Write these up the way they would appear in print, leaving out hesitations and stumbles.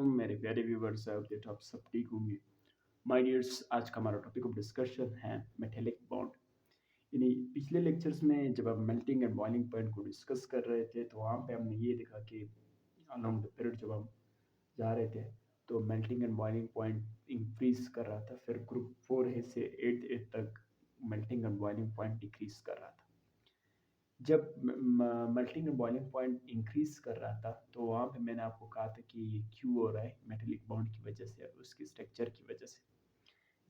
वालेकुम मेरे प्यारे व्यूवर्स। अपडेट आप सब ठीक होंगे। माय डियर्स, आज का हमारा टॉपिक ऑफ डिस्कशन है मेटेलिक बॉन्ड। यानी पिछले लेक्चर्स में जब आप मेल्टिंग एंड बॉइलिंग पॉइंट को डिस्कस कर रहे थे तो वहाँ पे हमने ये देखा कि अलोंग द पीरियड जब हम जा रहे थे तो melting and boiling point increase कर रहा था, फिर ग्रुप 4 से 8 तक melting and boiling point decrease कर रहा था। जब melting and boiling point increase कर रहा था तो वहाँ पे मैंने आपको कहा था कि ये क्यों हो रहा है, मेटेलिक बॉन्ड की वजह से, उसके स्ट्रक्चर की वजह से।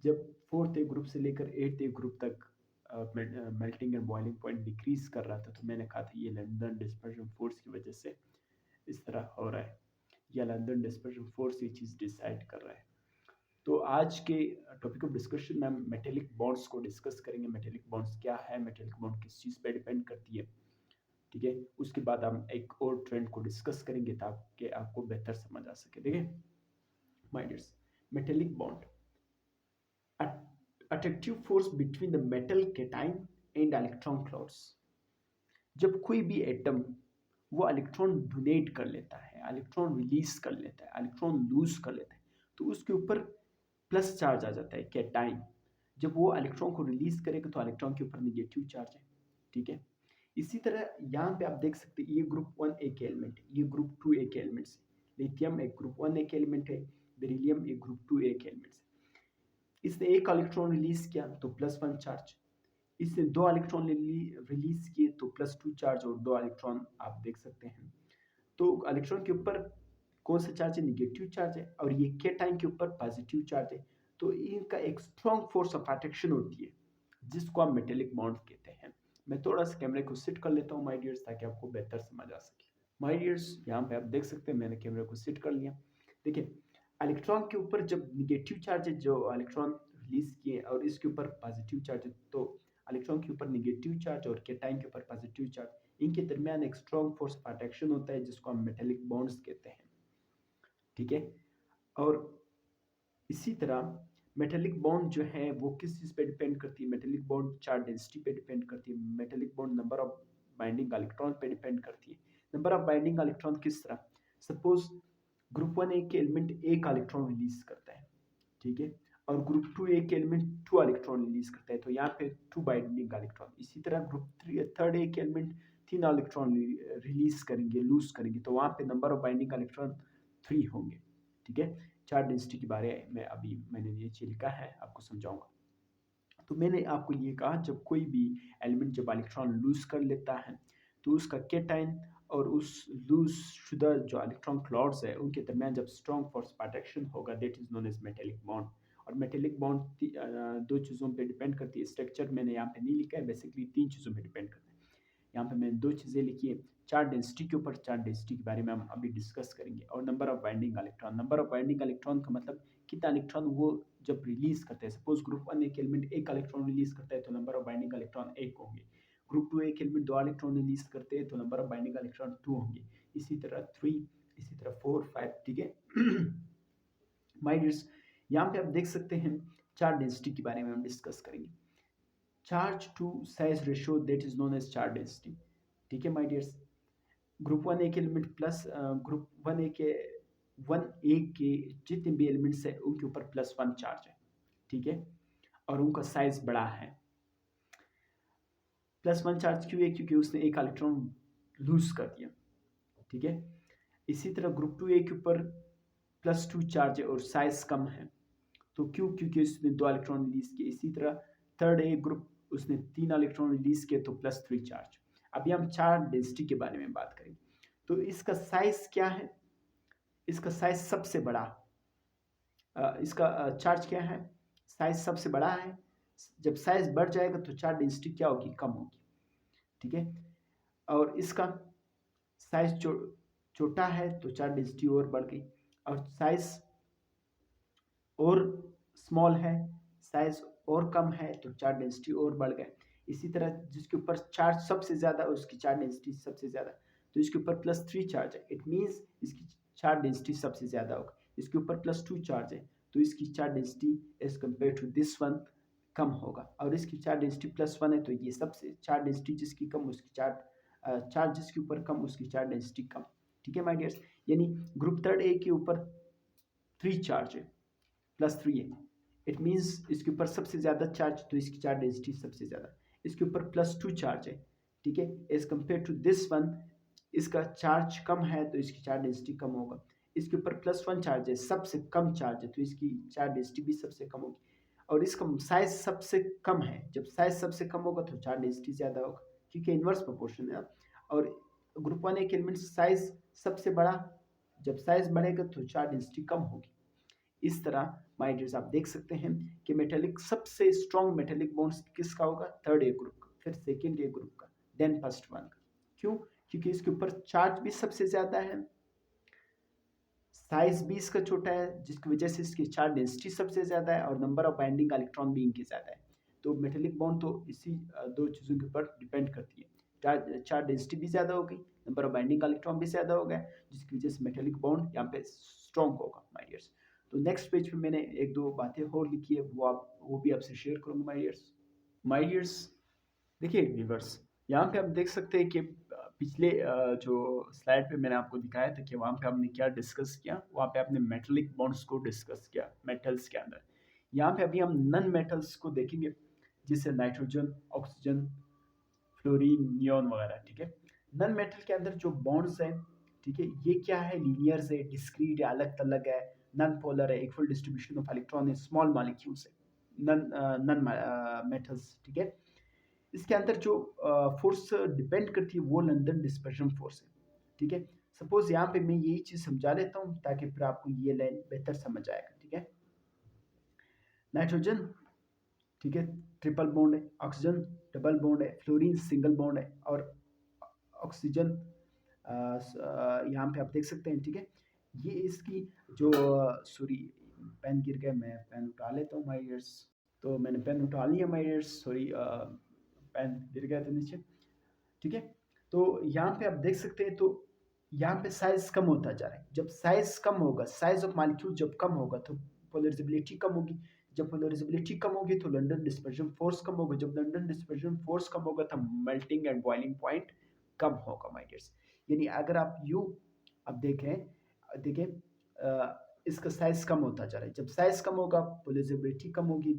जब फोर्थ ए ग्रुप से लेकर एट्थ ए ग्रुप तक melting and boiling point decrease कर रहा था तो मैंने कहा था ये लंदन डिस्पर्शन फोर्स की वजह से इस तरह हो रहा है, या लंदन डिस्पर्शन फोर्स ये चीज़ डिसाइड कर रहा है। तो आज के टॉपिक ऑफ डिस्कशन में हम मेटेलिक बॉन्ड्स को डिस्कस करेंगे। मेटेलिक बॉन्ड्स क्या है, मेटेलिक बॉन्ड किस चीज़ पे डिपेंड करती है, ठीक है। उसके बाद हम एक और ट्रेंड को डिस्कस करेंगे ताकि आपको बेहतर समझ आ सके। देखिए my dears, metallic bond attractive force between the metal cation and electron clouds. जब कोई भी एटम वो इलेक्ट्रॉन डोनेट कर लेता है, इलेक्ट्रॉन रिलीज कर लेता है, इलेक्ट्रॉन लूज कर लेता है, तो उसके ऊपर प्लस चार्ज आ जाता है कैटाइन। जब वो इलेक्ट्रॉन को रिलीज करेगा तो इलेक्ट्रॉन के ऊपर निगेटिव चार्ज है, ठीक है। इसी तरह यहाँ पे आप देख सकते हैं ये ग्रुप 1 एक एलिमेंट, ये ग्रुप 2 एक एलिमेंट है। लिथियम एक ग्रुप 1 एक एलिमेंट है, बेरिलियम एक ग्रुप 2 एक एलिमेंट है। इसने एक इलेक्ट्रॉन रिलीज किया तो +1 चार्ज, इसने 2 इलेक्ट्रॉन रिलीज किए तो +2 चार्ज, और 2 इलेक्ट्रॉन आप देख सकते हैं। तो इलेक्ट्रॉन के ऊपर कौन सा चार्ज है, निगेटिव चार्ज है, और ये कैटाइन के ऊपर पॉजिटिव चार्ज है। तो इनका एक स्ट्रॉन्ग फोर्स ऑफ अट्रैक्शन होती है जिसको आप मेटेलिक बॉन्ड कहते हैं। मैं थोड़ा सा कैमरे को सेट कर लेता हूँ माय डियर्स ताकि आपको बेहतर समझ आ सके। माय डियर्स, यहाँ पे आप देख सकते हैं मैंने कैमरे को सेट कर लिया। देखिए इलेक्ट्रॉन के ऊपर जब निगेटिव चार्ज है, जो इलेक्ट्रॉन रिलीज किए, और इसके ऊपर पॉजिटिव चार्ज है, तो इलेक्ट्रॉन के ऊपर निगेटिव चार्ज और कैटाइन के ऊपर पॉजिटिव चार्ज, इनके दरमियान एक स्ट्रॉन्ग फोर्स ऑफ अट्रैक्शन होता है जिसको हम मेटेलिक बॉन्ड्स कहते हैं, ठीक है। और इसी तरह मेटेलिक बॉन्ड जो है वो किस चीज़ पे डिपेंड करती है, मेटेलिक बॉन्ड चार्ज डेंसिटी पे डिपेंड करती है, metallic bond number of binding electron पे डिपेंड करती है। नंबर ऑफ बाइंडिंग इलेक्ट्रॉन किस तरह, सपोज ग्रुप 1 एक एलिमेंट एक इलेक्ट्रॉन रिलीज करता है, ठीक है, और ग्रुप 2 एक एलिमेंट 2 इलेक्ट्रॉन रिलीज करता है, तो यहाँ पे 2 बाइंडिंग इलेक्ट्रॉन। इसी तरह ग्रुप 3 थर्ड एक एलिमेंट 3 इलेक्ट्रॉन रिलीज करेंगे, लूज करेंगे, तो वहाँ पे नंबर ऑफ बाइंडिंग इलेक्ट्रॉन 3 होंगे, ठीक है। चार्ज डेंसिटी के बारे में अभी मैंने नीचे लिखा है, आपको समझाऊंगा। तो मैंने आपको ये कहा जब कोई भी एलिमेंट जब इलेक्ट्रॉन लूज कर लेता है तो उसका कैटाइन और उस लूज शुदा जो इलेक्ट्रॉन क्लाउड्स है उनके दरमियान जब स्ट्रॉन्ग फोर्स अट्रैक्शन होगा, that is known as metallic bond. और मेटेलिक बॉन्ड दो चीज़ों पे डिपेंड करती है। स्ट्रक्चर मैंने यहाँ पे नहीं लिखा है, बेसिकली 3 चीज़ों पे डिपेंड करता है। यहाँ पे मैंने 2 चीज़ें लिखी है, चार्ज डेंसिटी के ऊपर, चार्ज डेंसिटी के बारे में हम अभी डिस्कस करेंगे, और number of binding electron. Number of binding electron का मतलब कितना इलेक्ट्रॉन वो जब रिलीज करते हैं। सपोज ग्रुप 1 एक एलिमेंट एक इलेक्ट्रॉन रिलीज करता है तो नंबर ऑफ बाइंडिंग इलेक्ट्रॉन 1 होंगे। ग्रुप 2 एक एलिमेंट 2 इलेक्ट्रॉन रिलीज करते हैं तो नंबर ऑफ बाइंडिंग इलेक्ट्रॉन 2 होंगे। इसी तरह 3, इसी तरह 4, 5, ठीक है। माय डियर्स, यहाँ पे आप देख सकते हैं चार्ज डेंसिटी के बारे में हम डिस्कस करेंगे। Charge to size ratio that is known as charge density, ठीक है माय डियर्स। ग्रुप 1 ए के एलिमेंट प्लस ग्रुप 1 ए के जितने भी एलिमेंट्स है उनके ऊपर +1 चार्ज है, ठीक है, और उनका साइज बड़ा है। +1 चार्ज क्यों है, क्योंकि उसने एक इलेक्ट्रॉन लूज कर दिया, ठीक है। इसी तरह ग्रुप 2 ए के ऊपर +2 चार्ज है और साइज कम है, तो क्यों, क्योंकि उसने 2 इलेक्ट्रॉन रिलीज किए। इसी तरह थर्ड ए ग्रुप उसने 3 इलेक्ट्रॉन रिलीज किए तो +3 चार्ज। अभी हम चार्ज डेंसिटी के बारे में बात करेंगे। तो इसका साइज क्या है, इसका साइज सबसे बड़ा, इसका चार्ज क्या है, साइज सबसे बड़ा है। जब साइज बढ़ जाएगा तो चार्ज डेंसिटी क्या होगी, कम होगी, ठीक है। और इसका साइज छोटा है तो चार्ज डेंसिटी और बढ़ गई, और साइज और स्मॉल है, साइज और कम है तो चार्ज डेंसिटी और बढ़ गए। इसी तरह जिसके ऊपर चार्ज सबसे ज़्यादा उसकी चार्ज डेंसिटी सबसे ज़्यादा, तो इसके ऊपर +3 चार्ज है, इट मीन्स इसकी चार्ज डेंसिटी सबसे ज़्यादा होगा। इसके ऊपर +2 चार्ज है तो इसकी charge density as compare to this one कम होगा, और इसकी चार्ज डेंसिटी +1 है तो ये सबसे चार्ज डेंसिटी जिसकी कम उसकी चार्ज जिसके ऊपर कम उसकी चार्ज डेंसिटी कम, ठीक है माय डियर्स। यानी ग्रुप 3 ए के ऊपर 3 चार्ज है, +3 है। इट मीन्स इसके ऊपर सबसे ज़्यादा चार्ज, तो इसकी चार्ज डेंसिटी सबसे ज़्यादा। इसके ऊपर +2 चार्ज है, ठीक है, as compare to this one, इसका चार्ज कम है तो इसकी चार्ज डेंसिटी कम होगा। इसके ऊपर +1 चार्ज है, सबसे कम चार्ज है, तो इसकी चार्ज डेंसिटी भी सबसे कम होगी। और इसका साइज सबसे कम है, जब साइज सबसे कम होगा तो चार्ज डेंसिटी ज़्यादा होगा, क्योंकि इन्वर्स प्रोपोर्शन है। और ग्रुप वन एक एलिमेंट साइज सबसे बड़ा, जब साइज बढ़ेगा तो चार्ज डेंसिटी कम होगी। इस तरह माय डियर्स आप देख सकते हैं कि मेटेलिक सबसे स्ट्रॉन्ग मेटेलिक बॉन्ड्स किसका होगा, थर्ड ए ग्रुप का, फिर सेकेंड ए ग्रुप का, देन फर्स्ट वन का। क्यों? क्योंकि इसके ऊपर चार्ज भी सबसे ज़्यादा है, साइज भी इसका छोटा है, जिसकी वजह से इसकी चार्ज डेंसिटी सबसे ज़्यादा है, और नंबर ऑफ बाइंडिंग इलेक्ट्रॉन भी इनकी ज़्यादा है। तो मेटेलिक बॉन्ड तो इसी दो चीज़ों के ऊपर डिपेंड करती है। चार्ज डेंसिटी भी ज़्यादा हो गई, नंबर ऑफ बाइंडिंग इलेक्ट्रॉन भी ज़्यादा हो गया, जिसकी वजह से मेटेलिक बॉन्ड यहाँ पे स्ट्रॉन्ग होगा माय डियर्स। तो नेक्स्ट पेज पे मैंने एक दो बातें और लिखी है, वो भी आपसे शेयर करूँगा माय डियर्स। माय डियर्स देखिए व्यूअर्स, यहाँ पे आप देख सकते हैं कि पिछले जो स्लाइड पे मैंने आपको दिखाया था कि वहाँ पे हमने क्या डिस्कस किया, वहाँ पे आपने मेटलिक बॉन्ड्स को डिस्कस किया मेटल्स के अंदर। यहाँ पे अभी हम नन मेटल्स को देखेंगे, जैसे नाइट्रोजन, ऑक्सीजन, फ्लोरीन, नियॉन वगैरह, ठीक है। नन मेटल के अंदर जो बॉन्ड्स हैं, ठीक है, ये क्या है, लीनियर्स है, डिस्क्रीट है, अलग थलग है, नन पोलर है, इक्वल डिस्ट्रीब्यूशन ऑफ इलेक्ट्रॉन है, स्मॉल मॉलिक्यूल्स है, नन नन मेटल्स, ठीक है। इसके अंदर जो फोर्स डिपेंड करती है वो लंदन डिस्पर्शन फोर्स है, ठीक है। सपोज यहाँ पे मैं यही चीज़ समझा लेता हूँ ताकि फिर आपको ये लाइन बेहतर समझ आएगा, ठीक है। नाइट्रोजन, ठीक है, ट्रिपल बॉन्ड है, ऑक्सीजन डबल बॉन्ड है, फ्लोरीन सिंगल बॉन्ड है, और ऑक्सीजन यहाँ पे आप देख सकते हैं, ठीक है। ये इसकी जो सॉरी पेन गिर गया, मैं पेन उठा लेता हूँ माय डियर्स। तो मैंने पेन उठा लिया माय डियर्स, सॉरी पेन गिर गया था नीचे, ठीक है। तो यहाँ पे आप देख सकते हैं, तो यहाँ पे साइज कम होता जा रहा है। जब साइज कम होगा, साइज ऑफ मॉलिक्यूल जब कम होगा तो पोलराइजेबिलिटी कम होगी। जब पोलराइजेबिलिटी कम होगी तो लंदन डिस्पर्जन फोर्स कम होगा। जब लंदन डिस्पर्जन फोर्स कम होगा तो मेल्टिंग एंड बॉइलिंग पॉइंट कम होगा माय डियर्स। यानी अगर आप अब देखें देखें इसका साइज कम होता जा रहा है। जब साइज कम होगा पोलराइजेबिलिटी कम होगी।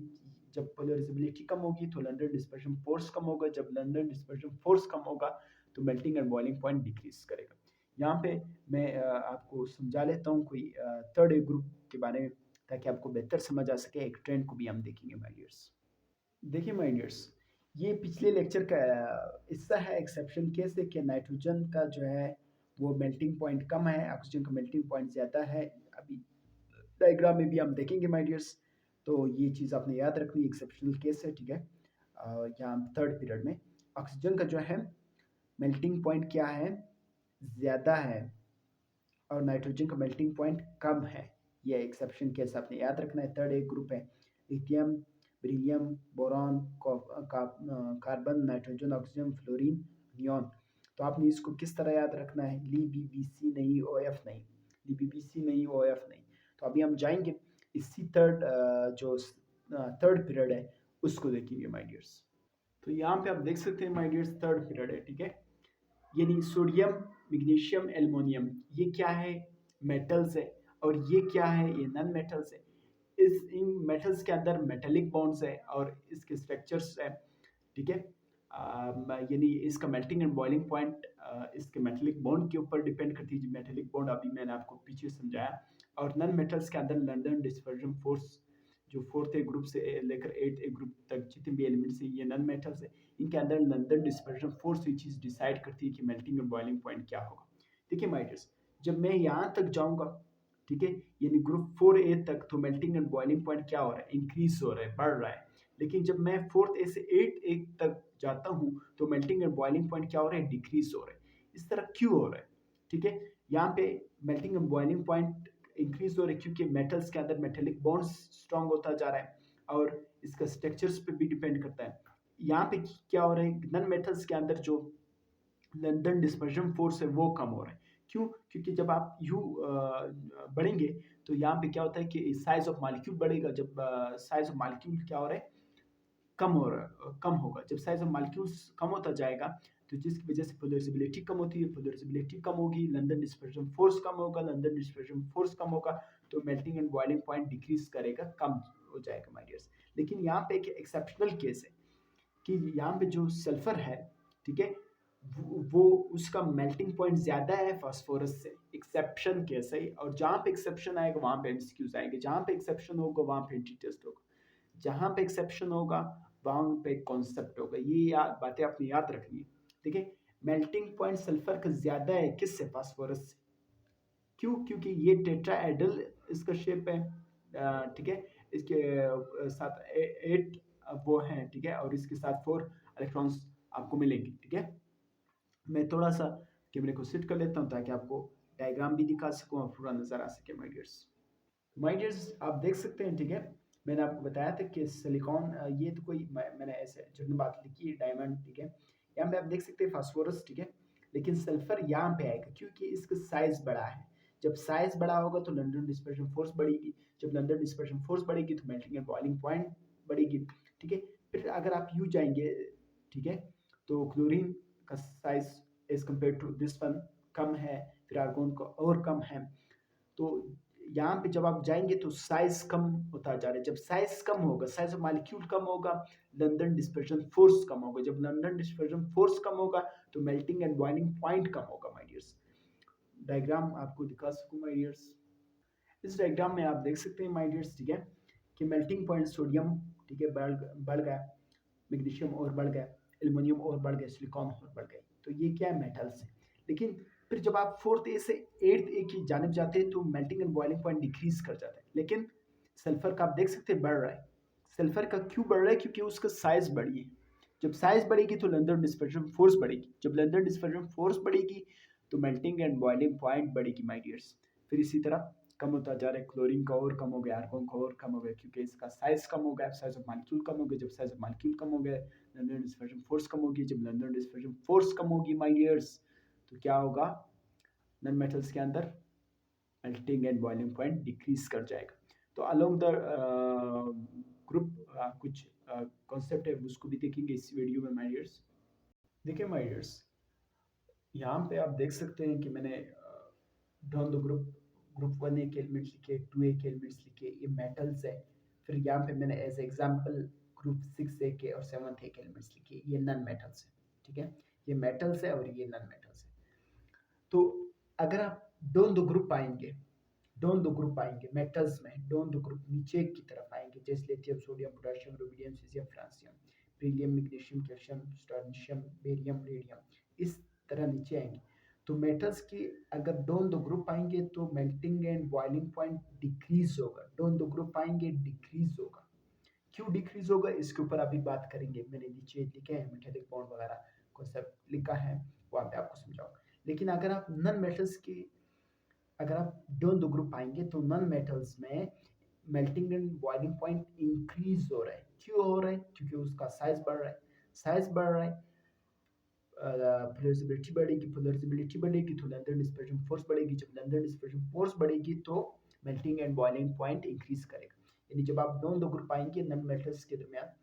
जब पोलराइजेबिलिटी कम होगी तो लंदन डिस्पर्जन फोर्स कम होगा। जब लंदन डिस्पर्जन फोर्स कम होगा तो melting and boiling point decrease करेगा। यहाँ पे मैं आपको समझा लेता हूँ कोई थर्ड ए ग्रुप के बारे में, ताकि आपको बेहतर समझ आ सके। एक ट्रेंड को भी हम देखेंगे माय डियर्स। देखिए माय डियर्स, ये पिछले लेक्चर का हिस्सा है। एक्सेप्शन केस है कि नाइट्रोजन का जो है वो मेल्टिंग पॉइंट कम है, ऑक्सीजन का मेल्टिंग पॉइंट ज़्यादा है। अभी डायग्राम में भी हम देखेंगे माय डियर्स। तो ये चीज़ आपने याद रखनी, एक्सेप्शनल केस है, ठीक है। यहाँ थर्ड पीरियड में ऑक्सीजन का जो है मेल्टिंग पॉइंट क्या है, ज़्यादा है, और नाइट्रोजन का मेल्टिंग पॉइंट कम है। ये एक्सेप्शन केस आपने याद रखना है। थर्ड एक ग्रुप है, lithium, beryllium, boron, carbon, nitrogen, oxygen, fluorine, neon. तो आपने इसको किस तरह याद रखना है, ली बी बी सी नहीं, ओ एफ नहीं, ली बी बी सी नहीं, ओ एफ नहीं। तो अभी हम जाएंगे इसी जो थर्ड पीरियड है उसको देखेंगे माय डियर्स। तो यहाँ पे आप देख सकते हैं माय डियर्स, थर्ड पीरियड है, ठीक है। यानी सोडियम, मैग्नीशियम, एल्युमिनियम, ये क्या है, मेटल्स है। और ये क्या है, ये नन मेटल्स है। इन मेटल्स के अंदर मेटेलिक बॉन्ड्स है और इसके स्ट्रक्चर्स है, ठीक है। यानी इसका मेल्टिंग एंड बॉइलिंग पॉइंट इसके मेटेलिक बॉन्ड के ऊपर डिपेंड करती है। मेटेलिक बॉन्ड अभी मैंने आपको पीछे समझाया। और नन मेटल्स के अंदर लंदन डिस्पर्जन फोर्स, जो फोर्थ ए ग्रुप से लेकर एट्थ ए ग्रुप तक जितने भी एलिमेंट्स हैं ये नन मेटल्स है। इनके अंदर लंदन डिस्पर्जन फोर्स ये चीज़ डिसाइड करती है कि मेल्टिंग और बॉइलिंग पॉइंट क्या होगा। देखिए माय डियर्स, जब मैं यहाँ तक जाऊँगा, ठीक है, यानी ग्रुप 4A तक, तो मेल्टिंग एंड बॉइलिंग पॉइंट क्या हो रहा है, इंक्रीज हो रहा है, बढ़ रहा है। लेकिन जब मैं 4th A से 8th A तक जाता हूँ तो मेल्टिंग एंड बॉइलिंग पॉइंट क्या हो रहा है, डिक्रीज हो रहा है। इस तरह क्यों हो रहा है, ठीक है। यहाँ पे melting and boiling point increase हो रहा है क्योंकि मेटल्स के अंदर मेटेलिक बॉन्ड्स स्ट्रॉन्ग होता जा रहा है, और इसका स्ट्रक्चर्स पे भी डिपेंड करता है। यहाँ पे क्या हो रहा है, नन मेटल्स के अंदर जो लंदन डिस्पर्जन फोर्स है वो कम हो रहा है। क्यों? क्योंकि जब आप बढ़ेंगे तो यहाँ पे क्या होता है कि साइज ऑफ मॉलिक्यूल बढ़ेगा। जब साइज ऑफ मॉलिक्यूल क्या हो रहा है, कम होगा। जब साइज ऑफ मॉलिक्यूल्स कम होता जाएगा तो जिसकी वजह से पोलराइजेबिलिटी कम होती है, पोलराइजेबिलिटी कम होगी, लंदन डिस्पर्जन फोर्स कम होगा, लंदन डिस्पर्जन फोर्स कम होगा तो melting and boiling point decrease करेगा, कम हो जाएगा माय डियर्स। लेकिन यहाँ पे एक एक्सेप्शनल केस है कि यहाँ पे जो सल्फर है, ठीक है, वो उसका मेल्टिंग पॉइंट ज्यादा है फास्फोरस से, एक्सेप्शन केस है। और जहाँ पे एक्सेप्शन आएगा वहां पे एमसीक्यूज आएंगे, जहाँ पे एक्सेप्शन होगा वहां पे एंटी टेस्ट होगा, जहाँ पे एक्सेप्शन होगा वहां पे कॉन्सेप्ट होगा। ये बातें आपने याद रखनी है। देखिए मेल्टिंग पॉइंट सल्फर का ज्यादा है किससे, फास्फोरस से। क्यों? क्योंकि ये टेट्राएडल इसका शेप है, ठीक है, इसके साथ 8 वो हैं, ठीक है, और इसके साथ 4 इलेक्ट्रॉन्स आपको मिलेंगे, ठीक है। मैं थोड़ा सा कैमरे को सेट कर लेता हूँ ताकि आपको डायग्राम भी दिखा सकूँ और पूरा नजर आ सके माय डियर्स। माय डियर्स आप देख सकते हैं, ठीक है, मैंने आपको बताया था कि सिलिकॉन, ये तो कोई मैंने ऐसे जनरल बात लिखी है, डायमंड, ठीक है। यहाँ पे आप देख सकते हैं फास्फोरस, ठीक है, लेकिन सल्फर यहाँ पे आएगा क्योंकि इसका साइज बड़ा है। जब साइज बड़ा होगा तो लंदन डिस्पर्शन फोर्स बढ़ेगी, जब लंदन डिस्पर्शन फोर्स बढ़ेगी तो मेल्टिंग एंड बॉइलिंग पॉइंट बढ़ेगी, ठीक है। फिर अगर आप यूँ जाएंगे, ठीक है, तो क्लोरीन का size as compare to this one कम है, फिर आर्गोन का और कम है। तो यहाँ पे जब आप जाएंगे तो साइज कम होता जा रहा है। जब साइज कम होगा, साइज ऑफ मॉलिक्यूल कम होगा, लंदन डिस्पर्शन फोर्स कम होगा। जब लंदन डिस्पर्शन फोर्स कम होगा तो मेल्टिंग एंड बॉइलिंग पॉइंट कम होगा माय डियर्स। डायग्राम आपको दिखा सकूं माय डियर्स। इस डायग्राम में आप देख सकते हैं माय डियर्स, ठीक है, कि मेल्टिंग पॉइंट सोडियम, ठीक है, बढ़ गया, मैग्नीशियम और बढ़ गया, एल्युमिनियम और बढ़ गया, सिलिकॉन और बढ़ गए। तो ये क्या है, मेटल्स है। लेकिन फिर जब आप 4th ए से 8th ए की जानब जाते हैं तो melting and boiling point decrease कर जाता है। लेकिन सल्फर का आप देख सकते हैं बढ़ रहा है। सल्फर का क्यों बढ़ रहा है? क्योंकि उसका साइज बढ़ी है। जब साइज बढ़ेगी तो लंदन डिस्पर्शन फोर्स बढ़ेगी, जब लंदन डिस्पर्शन फोर्स बढ़ेगी तो मेल्टिंग एंड बॉइलिंग पॉइंट बढ़ेगी माय डियर्स। फिर इसी तरह कम होता जा रहा है, क्लोरीन का और कम हो गया, आर्गोन का और कम हो गया, क्योंकि इसका साइज कम हो गया, साइज ऑफ मॉलिक्यूल कम हो गया। जब साइज ऑफ मॉलिक्यूल कम हो गया, लंदन डिस्पर्शन फोर्स कम होगी। जब लंदन डिस्पर्शन फोर्स कम होगी माय डियर्स तो क्या होगा, नन मेटल्स के अंदर melting and boiling point decrease कर जाएगा। तो अलोंग द ग्रुप कुछ कॉन्सेप्ट है उसको भी देखेंगे इस वीडियो में माय डियर्स। देखिए माय डियर्स, यहाँ पे आप देख सकते हैं कि मैंने डाउन द ग्रुप 1 ए के एलिमेंट्स लिखे, 2 ए के एलिमेंट्स लिखे, ये मेटल्स है। फिर यहाँ पे मैंने एज एग्जांपल ग्रुप 6 ए के और 7th ए के एलिमेंट्स लिखे, ये नन मेटल्स है, ठीक है, ये मेटल्स है और ये नन मेटल्स है। तो अगर आप डाउन द ग्रुप आएंगे, डाउन द ग्रुप आएंगे मेटल्स में, डाउन द ग्रुप नीचे की तरफ आएंगे, जैसे lithium, sodium, potassium, rubidium, caesium, francium, beryllium, magnesium, calcium, strontium, barium, radium, इस तरह नीचे आएंगे। तो मेटल्स की अगर डाउन द ग्रुप आएंगे तो melting and boiling point decrease होगा। डाउन द ग्रुप आएंगे डिक्रीज होगा। क्यों डिक्रीज होगा इसके ऊपर अभी बात करेंगे, मैंने नीचे लिखे हैं मेटेलिक बॉन्ड वगैरह कॉन्सेप्ट लिखा है, वहाँ पे आपको समझाऊंगा। लेकिन अगर आप नन मेटल्स की, अगर आप डाउन द ग्रुप आएंगे तो नन मेटल्स में melting and boiling point increase हो रहा है। क्यों हो रहा है? क्योंकि उसका साइज बढ़ रहा है। साइज बढ़ रहा है, पोलराइजेबिलिटी बढ़ेगी, पोलराइजेबिलिटी बढ़ेगी तो लंदन डिस्पर्शन फोर्स बढ़ेगी, जब लंदन डिस्पर्शन फोर्स बढ़ेगी तो melting and boiling point increase करेगा। यानी जब आप डाउन द ग्रुप आएंगे नन मेटल्स के दरमियान,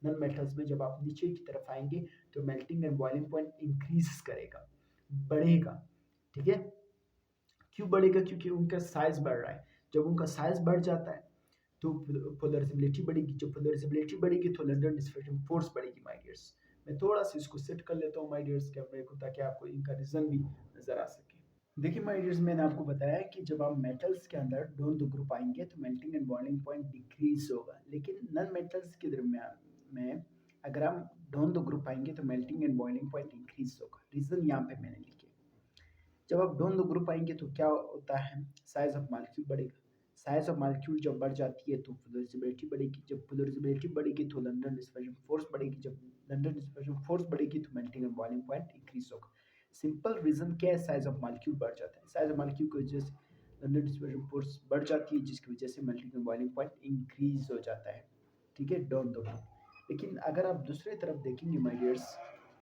नन मेटल्स में जब आप नीचे की तरफ आएंगे तो melting and boiling point increase करेगा, बढ़ेगा, ठीक है। क्यों बढ़ेगा? क्योंकि उनका साइज बढ़ रहा है। जब उनका साइज बढ़ जाता है तो पोलराइजेबिलिटी बढ़ेगी, जब पोलराइजेबिलिटी बढ़ेगी तो लंदन डिस्पर्शन फोर्स बढ़ेगी माय डियर्स। मैं थोड़ा सा इसको सेट कर लेता हूँ माय डियर्स कैमरे को, ताकि आपको इनका रीजन भी नजर आ सके। देखिए माय डियर्स, मैंने आपको बताया कि जब आप मेटल्स के अंदर डाउन द ग्रुप आएंगे तो melting and boiling point decrease होगा। लेकिन नन मेटल्स के दरमियान में अगर हम डाउन द ग्रुप आएंगे तो melting and boiling point increase होगा। रीजन यहाँ पे मैंने लिखे। जब आप डाउन द ग्रुप आएंगे तो क्या होता है, साइज ऑफ मॉलिक्यूल बढ़ेगा। साइज ऑफ मॉलिक्यूल जब बढ़ जाती है तो पोलराइजेबिलिटी बढ़ेगी, जब पोलराइजेबिलिटी बढ़ेगी तो लंदन डिस्पर्शन फोर्स बढ़ेगी, जब लंदन डिस्पर्शन फोर्स बढ़ेगी तो melting and boiling point increase होगा। सिंपल रीजन क्या है, साइज ऑफ मॉलिक्यूल बढ़ जाता है। साइज ऑफ मॉलिक्यूल की वजह से लंदन डिस्पर्शन फोर्स बढ़ जाती है, जिसकी वजह से melting and boiling point increase हो जाता है, ठीक है, डाउन द ग्रुप। लेकिन अगर आप दूसरी तरफ देखेंगे माय डियर्स,